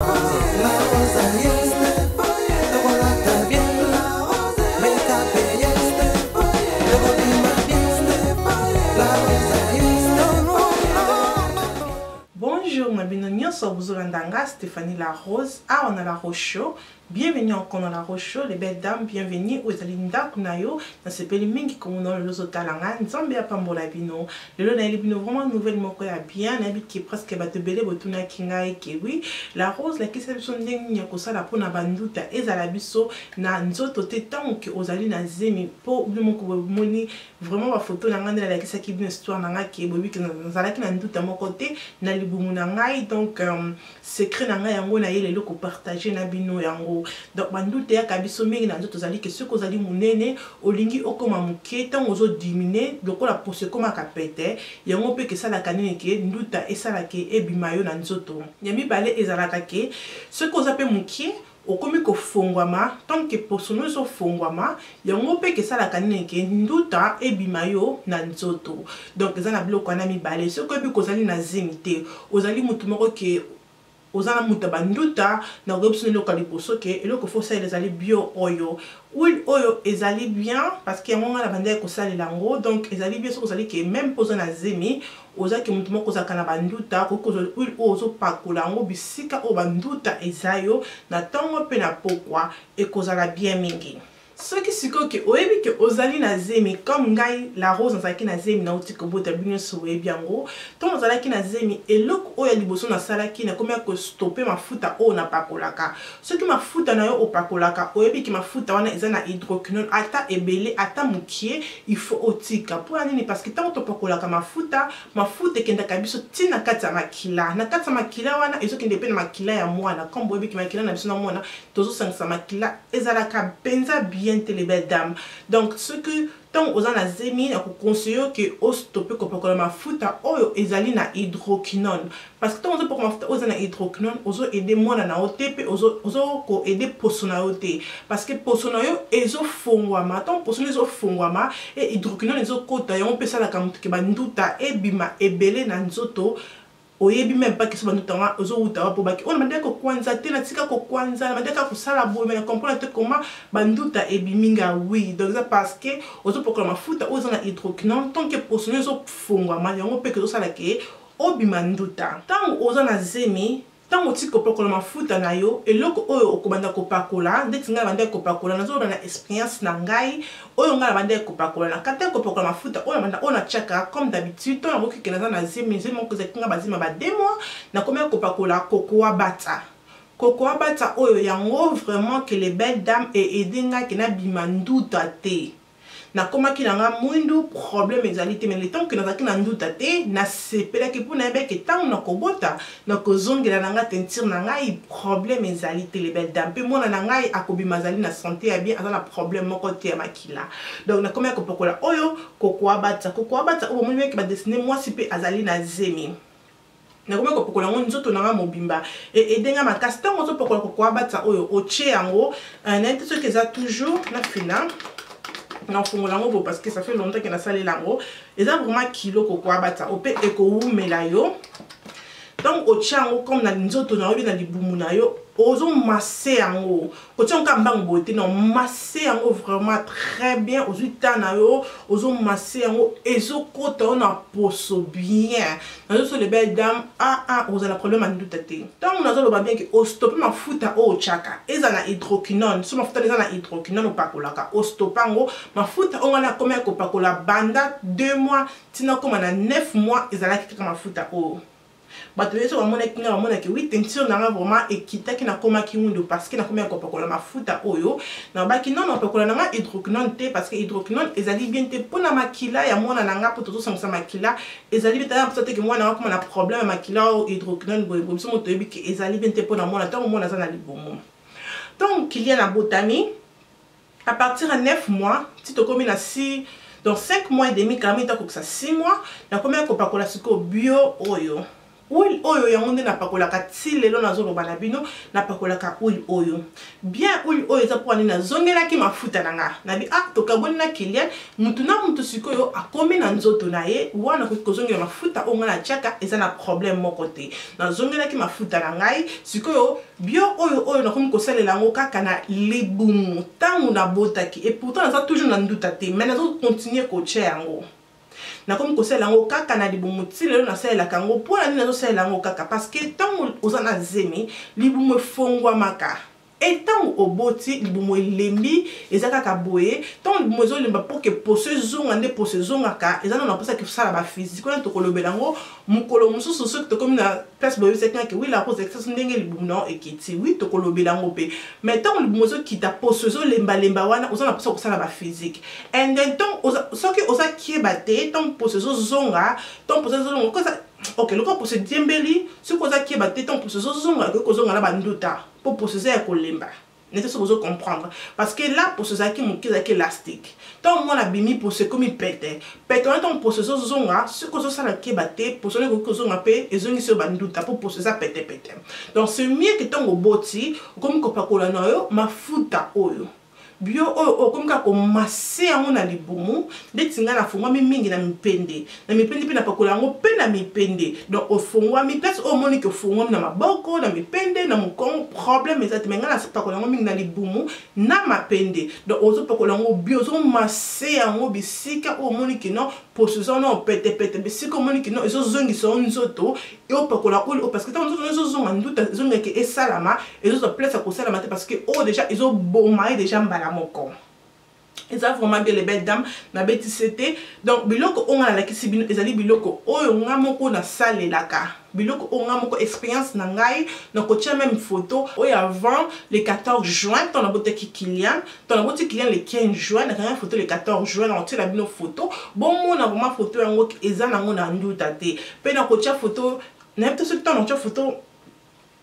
Bonjour, ma bienvenue sur Bouzoulandanga, Stéphanie La Rose, on a la Rocho. Bienvenue encore dans la Rocho, les belles dames, bienvenue aux Alinda Kunayo, dans ce pays mingi comme on a le Zotalanga, Nzambia Pambola Bino. Le lot n'a bino vraiment nouvelle moko ya bien, n'habite qui presque bat de belé botuna kinga et oui. La Rose, la qui s'est son dengue kosa la pona banduta et zalabiso na nzoto te tant que aux alines na zemi pour le moko moni vraiment ma photo na ngande la qui sa qui bien histoire na ki bobi que nzala ki na nduta mon côté na libumu na ngai donc secret na ngai yango na yele loko partager na bino yango. Donc banduta ya kabiso mingi na nzoto zali que ce ko zali munene olingi okoma muke tant ozo diminuer lokola pose koma kapete yango pe que ça la kanine ke nduta et ça la ke ebimayo na nzoto nyami bale ezalaka ke ce ko zape muke okomi ko fongwama tant que posono so fongwama yango pe ke sala kanine ke nduta ebimayo na nzoto donc ezana biloko na mibale ce ko bi ko zali na zimite ozali mutu moko ke ozana muta banduta na option lokali poso ke eloko fo ça les ali bio oyo oui oyo ezali bien parce que yango na bande ko sala lango donc ezali bien so ozali ke même poso na zemi ozaki mutu moko zaka na banduta ko oui ozo pakola ngo bisika o banduta ezayo na tango pe na pokwa e kozala bien mingi. Ce qui est que oyebi que ozali na zemi comme ngai la Rose nzaki na zemi na uti ko bota bino so oyebi yango ton ozalaki na zemi eloko oya liboso na salaki na komia ko stopper mafuta o na pakolaka ce qui mafuta na yo opakolaka oyebi ki mafuta wana eza na hydroquinone ata ebele ata mukie il faut otika pour nini parce que tant to pakolaka mafuta kenda kabiso tina kata makila na kata makila wana ezokende pe na makila ya mwana comme oyebi ki makila na biso na mwana tozo sangisa makila ezalaka benza bien les belles dames. Donc ce que tant aux na zemi na ko conseiller que o stopper ko pakola mafuta oyo ezali na hydroquinone parce que tant ozo pour mafuta ozo na hydroquinone ozo aider mwana na otepe ozo ko aider posona ote parce que posona yo ezo fongwama tant posona ezo fongwama et hydroquinone ezo kota yo pesa la kamutu ke banduta ebima ebele na nzoto oyebi même pas que ce banduta nga ozo uta po baki on mandeka ko kwanza te na tika ko kwanza na mandeka ko sala boye mais na comprendre te comment banduta ebiminga oui donc ça parce que ozo pokola mafuta ozo na hydroquinone tant que posone zo fongwa ma yango pe que zo sala ke obima nduta tant ozo na zemi tant oti ko pokola mafuta na yo eloko oyo okobanda ko pakola ndeti nga banda ko pakola nazo na expérience na ngai oyo nga banda ko pakola na kata ko pakola mafuta oyo banda ona chaka comme d'habitude to na boki ke na zemi zemi ko zekinga bazima ba 2 mois na komia ko pakola cocoa bata oyo yango vraiment que les belles dames et edenga ke na bimanduta te na koma ki nanga mwindu problème ezali te mais le temps que nazaki na nduta te na sepela ke pona be ke tant na kobota na kozongela nanga teinture nanga i problème ezali te les belles dames pe mona nanga akobima zali na santé ya bien azana problème moko te ya makila donc na koma ko pokola oyo cocoa bata o moni ke ba dessiner moi si pe azali na zemi na komeko pokola ngo nzoto nanga mobimba et edenga makasi tango zo pokola cocoa bata oyo oche yango na te ce que ça toujours na fina non fongolango parce que ça fait longtemps que na salé lango et ça vraiment kilo cocoa bata ope eko umela yo donc ochango comme na nzoto na obi na libumu na yo ozo masse yango ochango mbango bote non masse yango vraiment très bien ozuta na yo ozo masse yango ezo kota na poso bien na zo les belles dames ozo la problème en doute te donc nazo lo ba bien que o stopper mafuta o chaka eza na hydroquinone so mafuta eza na hydroquinone opakolaka o stoppango mafuta on na komia ko pakola banda 2 mois tina koma na 9 mois ezala kika mafuta o bato yeso bamona kinga bamona ke oui teinture nanga vraiment ekitaki na koma kingundo parce que na komia ko pakola mafuta oyo na baki non pakola nanga hydroquinone te parce que hydroquinone ezali bien te pona makila ya mwana nanga poto to sangisa makila ezali bien ta te ke mwana nanga koma na problème makila o hydroquinone boye so moto yebi ke ezali bien te pona mwana tango mwana za na libomo donc il y a na botami à partir de 9 mois si to komi na 6 donc 5 mois et demi quand même ta ko ça 6 mois na komia ko pakola siko bio oyo huile oyo yango nde napakolaka ti lelo nazoloba na bino napakolaka huile oyo bien huile oyo eza po ani nazongelaki mafuta na nga nabi tokaboni na client mutu na mutu sikoyo akomi na nzoto na ye wana kozongela mafuta oyo nga natiaka eza na problème moko te nazongelaki mafuta na ngai sikoyo bio oyo nakomi kosalela yango kaka na libumu ntango nabotaki et pourtant naza toujours na nduta te mais nazokontinue kotia yango nakomi kosalela yango kaka na libumu ti lelo nasalelaka yango mpona nini nazosalela yango kaka parce que ntango oza na zemi libumu efongwamaka etango oboti libumu elembi eza kaka boye ntango libumu ezolemba mpo ke poso ezonga nde poso ezongaka eza nano napesaki kosala baphysique wana tokolobela yango mokolo mosusu soki tokomi na place boye esekaki wi la rose excess ndenge libumu nao ekiti wi tokolobela yango mpe mais ntango libumu ezokita poso ezolembalemba wana oza napesa kosala baphysique and then soki oza kieba te ntango poso ezozonga ntango poso ezozonga ok loko poso ediembeli soki oza kieba te ntango poso ezozonga okoki kozonga na banduta mpo poso eza ya kolemba nete soki ozocomprendre parce que là poso ezalaki moke ezalaki élastique ntango mwana bimi poso ekomi pete wana ntango poso ezozonga soki ozosala kieba te poso wana ekoki kozonga mpe ezongisi oyo banduta mpo poso eza pete donc c'est mieux que ntango oboti okomi kopakola na yo mafuta oyo bio oyo okomi kaka komase yango na libumu ndeti nga nafungwami mingi na mipende mpe napakola yango mpe na mipende donc ofungwami place oyo omoni ke ofungwami na maboko na mipende na mokongo problème eza te me nga napakola yango mingi na libumu na mapende donc ozopakola yango bio ozomase yango bisika oyo omoni ke non poso eza wana opetepete bisika omoni ke non ezozongisa yo nzoto eopakola oyo parce que ntango nzoto ezozonga nduta ezongaki esalama ezozwa place ya kosalama te parce que oyo déjà ezoboma ye déjà mbala moko eza vraiment bien les belles dames na betisete donc biloko onga nalakisi bino ezali biloko oyo nga moko nasalelaka biloko oyo nga moko expérience na ngai nakotia même photo oyo avant le 14 juin ntango nabotaki client ntango naboti client le 15 juin nakanga photo le 14 juin nakotiela bino photo bomona vraiment photo yango eza nango na nduta te mpe nakotia photo nayebi te soki ntango nakotia photo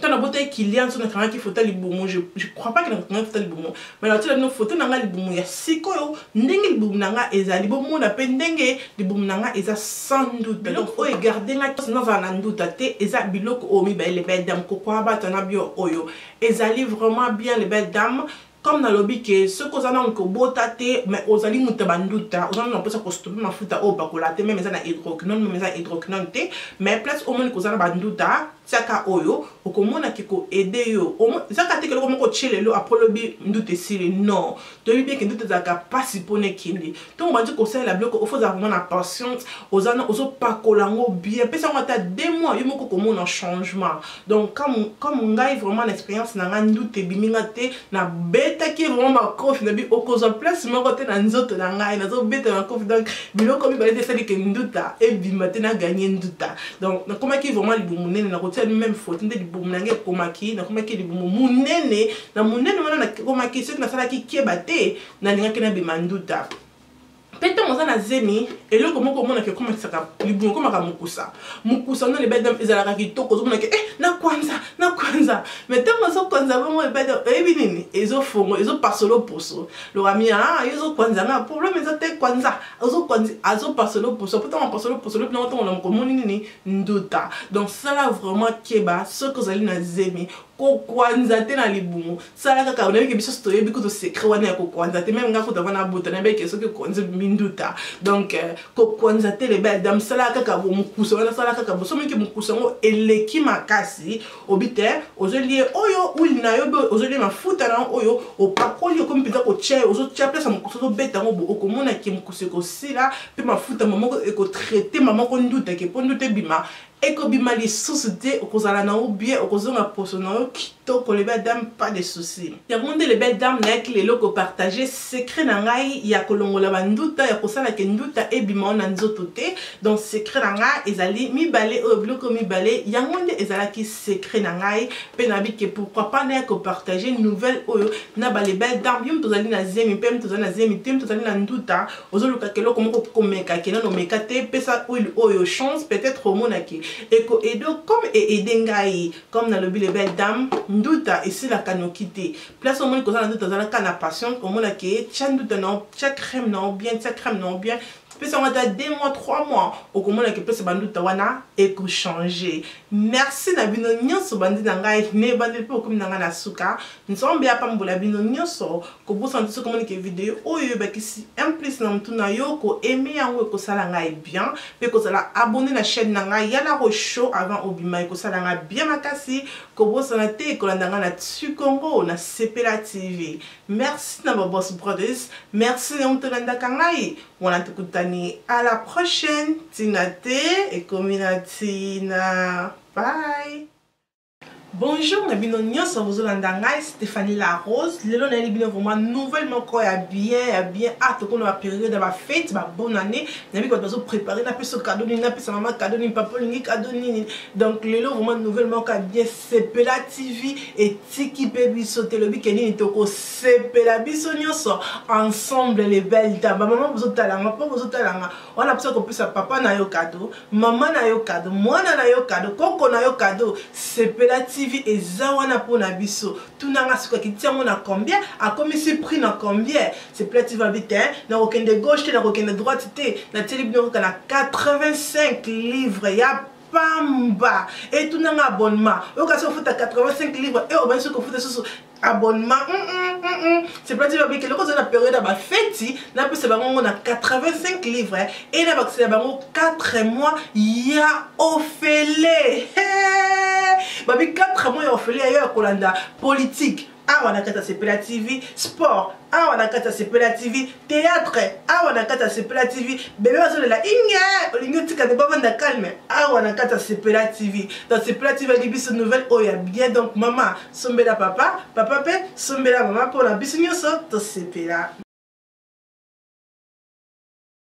quand on a beau client sur notre qui photo libumu je crois pas que on a photo libumu mais là tu as une photo nanga libumu ya sikoyo ndenge libumu nanga ezali bomu na pe ndenge libumu nanga eza sans doute donc o garder na sinon va na doute te eza biloko o mi ba les belles dames kokwa batana bio oyo ezali vraiment bien les belles dames comme dans lobby que ce qu'on a donc botate mais aux ali mutabanduta aux on peut se costumer mafuta o bakolate même ça na hydroquinone même ça hydroquinone te mais place au moins qu'on a banduta tiaka oyo okomona kiko aider yo zaka te keloko moko chelelo après lobby ndute sili non to bien que ndute zaka pasi pone kindi donc on va dire conseil la bloc il faut avoir na patience aux pakolango bien pesa ngata 2 mois yo moko komona changement donc comme ngai vraiment l'expérience na ndute biminga te na beta ki vraiment ma kofi na bi okoza place moko te na nzoto na ngai na zo beta na kofi donc biloko bi ba de sali ke nduta e bimate na gagner nduta donc na koma ki vraiment libumu nene na même faute ndé libumu nange komaki na komaki libumu munene na munene wana na komaki soki na salaki kieba te na lingaki na bimanduta pete moza na zemi eloko moko mona ke komakisaka libumu komaka mukusa na lebeda ezalaka kitoko ozomona ke na kwanza mais tango so kwanza bongo ebeda ebi nini ezofongo ezopasolo poso lorami ezokwanza na problème ezate kwanza azopasolo poso pourtant on pasolo poso le plan on a komoni nini nduta donc ça là vraiment keba ce que vous allez na zemi kokwanza te na libumu sala kaka on a vu que biso toyebi ko to secret wana ya kokwanza te même ngako tavana bota na beke soki kwanza minduta donc kokwanza te les belles dames sala kaka bo mukuso wana sala kaka bo somi ke mukuso ngo eleki makasi obite ozolie oyo ulina yo ozolie mafuta na oyo opakoli comme pita ko che ozotia place mukuso to beta ngo bo okomona ki mukuso ko sila pe mafuta mamoko eko traiter mamoko nduta ke pondute bima eko bima li société okozala na ou bien okozonga poso na kitoko les belles dames pas de soucis ya monde les belles dames na ki lelo ko partager secret na ngai ya kolongola banduta ya kosala ke nduta e bima na nzoto te donc secret na ngai ezali mibale o bloko mibale ya monde ezala ki secret na ngai pe na bi ke pourquoi pas na ko partager nouvelle oyo na ba les belles dames yum tozali na zemi pe tozali na zemi te tozali na nduta ozoluka ke loko moko komeka ke na no meka te pesa oyo chance peut-être au monaki eko edo comme edengai comme na lobi les belles dames nduta ici la kanokité place au monde que ça nduta za la passion au monde que chan nduta non chaque crème non bien chaque crème non bien space on a 2 mois 3 mois au comment que place bandu tawana et que changer. Merci na bino nyonso bandi na ngai ne bandi pe comme na na suka nous sommes bien pas mbola bino nyonso ko bo santi so comment que vidéo oyo ba kisi en plus na mtuna yo ko aimer yango ko sala ngai bien pe ko sala abonner na chaîne na ngai ya la Rocho avant obima ko sala ngai bien makasi ko bo sanate ko landa na tu Congo na Sepela TV. Merci na boss brothers, merci na mtolanda kangai. On tukutani à la prochaine tinate et communatina. Bye. Bonjour, na bino nyonso bozolanda ngai Stéphanie La Rose. Lelo na bino vraiment nouvellement quoi ya bien hâte qu'on va période de la fête, ba bonne année. Na bi ko bazo préparer na peso cadeau ni na peso maman cadeau ni papa ni cadeau ni. Donc lelo vraiment nouvellement quoi bien Sepela TV et tiki pe biso telobi keni toko Sepela biso nyonso ensemble les belles dames. Maman bozotalanga, papa bozotalanga. On a besoin qu'on puisse papa na yo cadeau, maman na yo cadeau, mwana na yo cadeau, koko na yo cadeau. Sepela TV et zawana pour na biso tunanga suka ki tiamo na combien a comme si prix na combien c'est plate va vite na aucun de gauche na aucun de droite na télébino na 85 livres ya pamba et tunanga abonnement au cas où faut 85 livres et au ben ce que faut sur abonnement c'est plate va vite que le cause de la période à ba fête na peu c'est bango na 85 livres et na ba c'est bango 4 mois ya ofele babi 4 mois ya ofele ya kolanda politique awa na kata Sepela TV sport awa na kata Sepela TV théâtre awa na kata Sepela TV bébé bazo la inge olingo tika de bavanda calme awa na kata Sepela TV dans Sepela TV ali biso nouvelle oya bien donc maman sombela papa pe sombela maman pour la biso nyonso to Sepela.